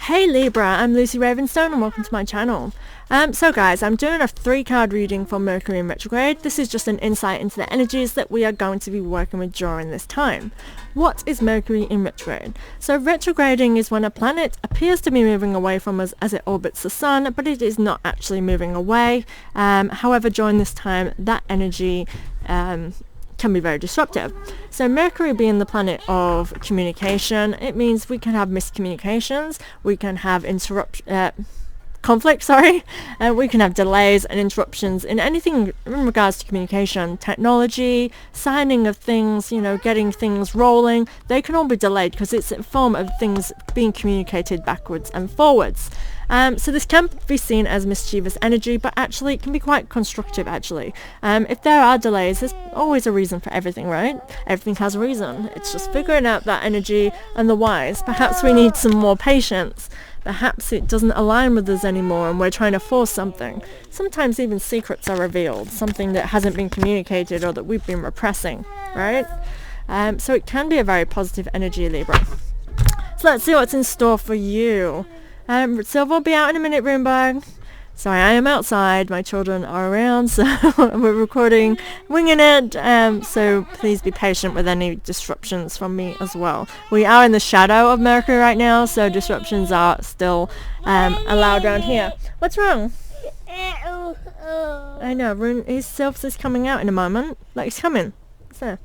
Hey Libra, I'm Lucy Ravenstone and welcome to my channel. So guys, I'm doing a 3-card reading for Mercury in retrograde. This is just an insight into the energies that we are going to be working with during this time. What is Mercury in retrograde? So retrograding is when a planet appears to be moving away from us as it orbits the sun, but it is not actually moving away. However, during this time, that energy can be very disruptive. So Mercury being the planet of communication, it means we can have miscommunications, we can have conflict, we can have delays and interruptions in anything in regards to communication, technology, signing of things, getting things rolling. They can all be delayed because it's a form of things being communicated backwards and forwards. So this can be seen as mischievous energy, but actually it can be quite constructive actually. If there are delays, there's always a reason for everything, right? Everything has a reason. It's just figuring out that energy and the whys. Perhaps we need some more patience. Perhaps it doesn't align with us anymore and we're trying to force something. Sometimes even secrets are revealed, something that hasn't been communicated or that we've been repressing, right? So it can be a very positive energy, Libra. So let's see what's in store for you. Silver will be out in a minute, Roomberg. Sorry, I am outside. My children are around, so we're recording, winging it. So please be patient with any disruptions from me as well. We are in the shadow of Mercury right now, so disruptions are still allowed around here. What's wrong? I know, his self is coming out in a moment. Like, he's coming. So.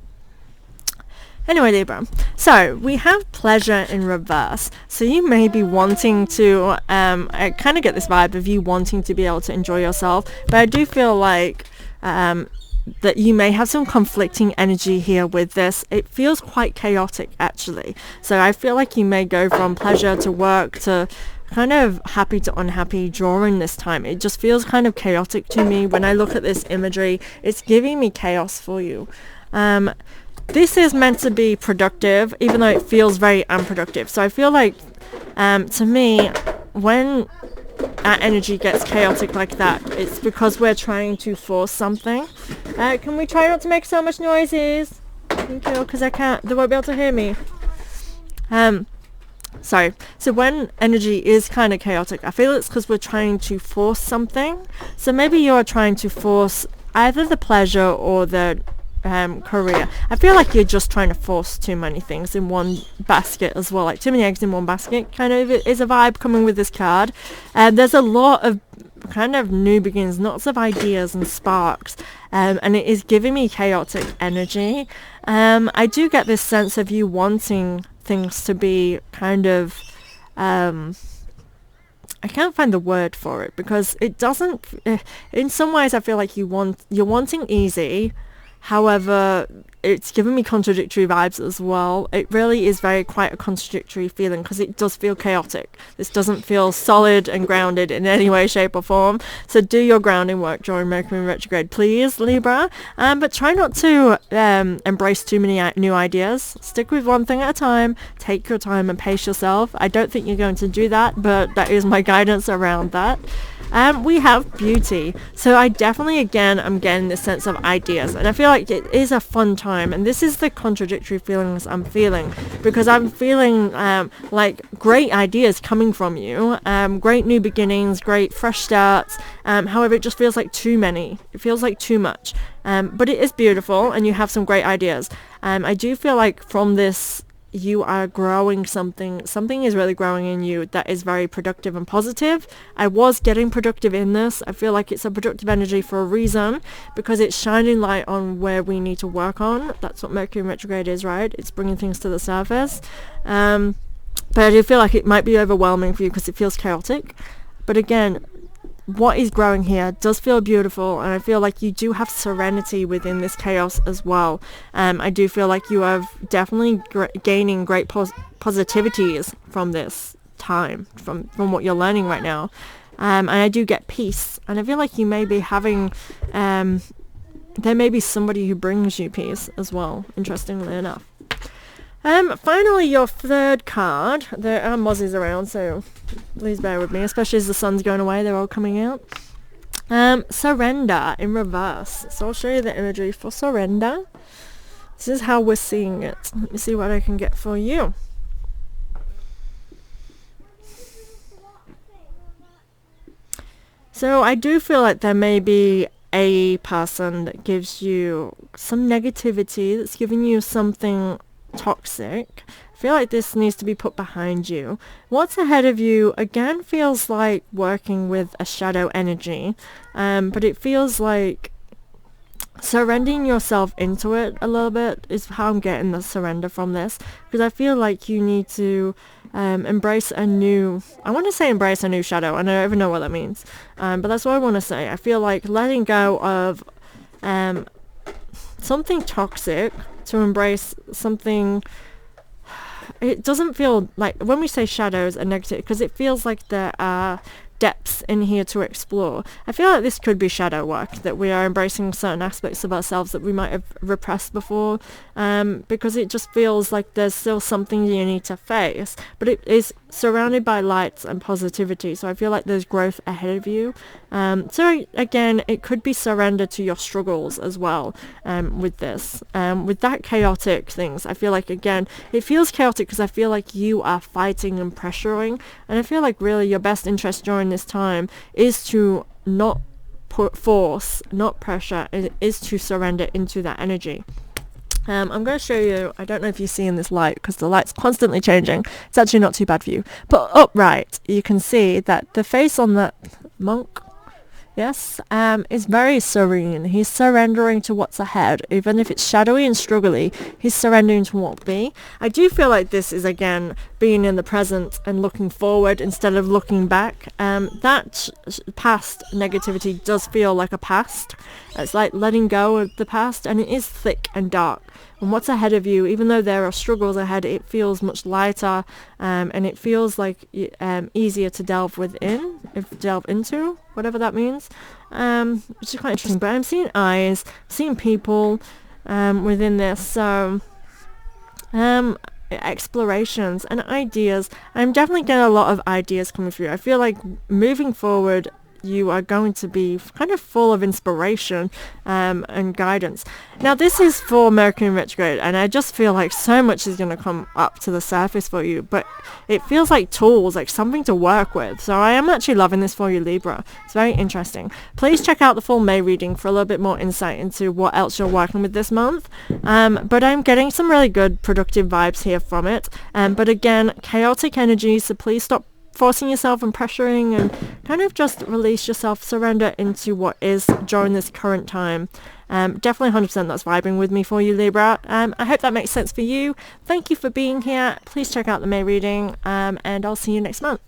Anyway, Libra, so we have pleasure in reverse. So you may be wanting to, I kind of get this vibe of you wanting to be able to enjoy yourself, but I do feel like that you may have some conflicting energy here with this. It feels quite chaotic actually. So I feel like you may go from pleasure to work to kind of happy to unhappy during this time. It just feels kind of chaotic to me. When I look at this imagery, it's giving me chaos for you. This is meant to be productive, even though it feels very unproductive. So I feel like, to me, when our energy gets chaotic like that, it's because we're trying to force something. Can we try not to make so much noises? Thank you, because they won't be able to hear me. Sorry. So when energy is kind of chaotic, I feel it's because we're trying to force something. So maybe you're trying to force either the pleasure or the career. I feel like you're just trying to force too many things in one basket as well, like too many eggs in one basket kind of is a vibe coming with this card. There's a lot of kind of new beginnings, lots of ideas and sparks, and it is giving me chaotic energy. I do get this sense of you wanting things to be kind of I can't find the word for it because it doesn't in some ways I feel like you're wanting easy. However, it's giving me contradictory vibes as well. It really is quite a contradictory feeling because it does feel chaotic. This doesn't feel solid and grounded in any way, shape or form. So do your grounding work during Mercury in retrograde, please, Libra. But try not to embrace too many new ideas. Stick with one thing at a time. Take your time and pace yourself. I don't think you're going to do that, but that is my guidance around that. We have beauty. So I definitely, again, I'm getting this sense of ideas. And I feel like it is a fun time. And this is the contradictory feelings I'm feeling. Because I'm feeling like great ideas coming from you. Great new beginnings, great fresh starts. However, it just feels like too many. It feels like too much. But it is beautiful and you have some great ideas. I do feel like from this you are growing something is really growing in you that is very productive and positive. I was getting productive in this. I feel like it's a productive energy for a reason because it's shining light on where we need to work on. That's what Mercury in retrograde is, right? It's bringing things to the surface. But I do feel like it might be overwhelming for you because it feels chaotic. But again, what is growing here does feel beautiful, and I feel like you do have serenity within this chaos as well. I do feel like you are definitely gaining great positivities from this time, from what you're learning right now. And I do get peace, and I feel like you may be having there may be somebody who brings you peace as well, interestingly enough. Finally, your third card. There are mozzies around, so please bear with me, especially as the sun's going away. They're all coming out. Surrender in reverse. So I'll show you the imagery for surrender. This is how we're seeing it. Let me see what I can get for you. So I do feel like there may be a person that gives you some negativity, that's giving you something toxic. I feel like this needs to be put behind you. What's ahead of you again feels like working with a shadow energy, but it feels like surrendering yourself into it a little bit is how I'm getting the surrender from this, because I feel like you need to embrace a new, I want to say embrace a new shadow, and I don't even know what that means, but that's what I want to say. I feel like letting go of something toxic to embrace something. It doesn't feel like, when we say shadows are negative, because it feels like there are depths in here to explore. I feel like this could be shadow work, that we are embracing certain aspects of ourselves that we might have repressed before, because it just feels like there's still something you need to face, but it is surrounded by lights and positivity, so I feel like there's growth ahead of you. So again, it could be surrender to your struggles as well, with this. With that chaotic things, I feel like, again, it feels chaotic because I feel like you are fighting and pressuring, and I feel like really your best interest during this time is to not put force, not pressure, is to surrender into that energy. I'm going to show you, I don't know if you see in this light because the light's constantly changing. It's actually not too bad for you. But upright, you can see that the face on that monk, yes, is very serene. He's surrendering to what's ahead. Even if it's shadowy and struggly, he's surrendering to what will be. I do feel like this is, again, being in the present and looking forward instead of looking back. That past negativity does feel like a past. It's like letting go of the past, and it is thick and dark. And what's ahead of you, even though there are struggles ahead, it feels much lighter, and it feels like easier to delve into, whatever that means, which is quite interesting. But I'm seeing eyes, seeing people within this, so explorations and ideas. I'm definitely getting a lot of ideas coming through. I feel like moving forward, you are going to be kind of full of inspiration and guidance. Now, this is for Mercury in retrograde, and I just feel like so much is going to come up to the surface for you, but it feels like tools, like something to work with. So I am actually loving this for you, Libra. It's very interesting. Please check out the full May reading for a little bit more insight into what else you're working with this month. But I'm getting some really good productive vibes here from it. But again, chaotic energy, so please stop forcing yourself and pressuring, and kind of just release yourself, surrender into what is during this current time. Definitely 100% that's vibing with me for you, Libra. I hope that makes sense for you. Thank you for being here. Please check out the May reading, and I'll see you next month.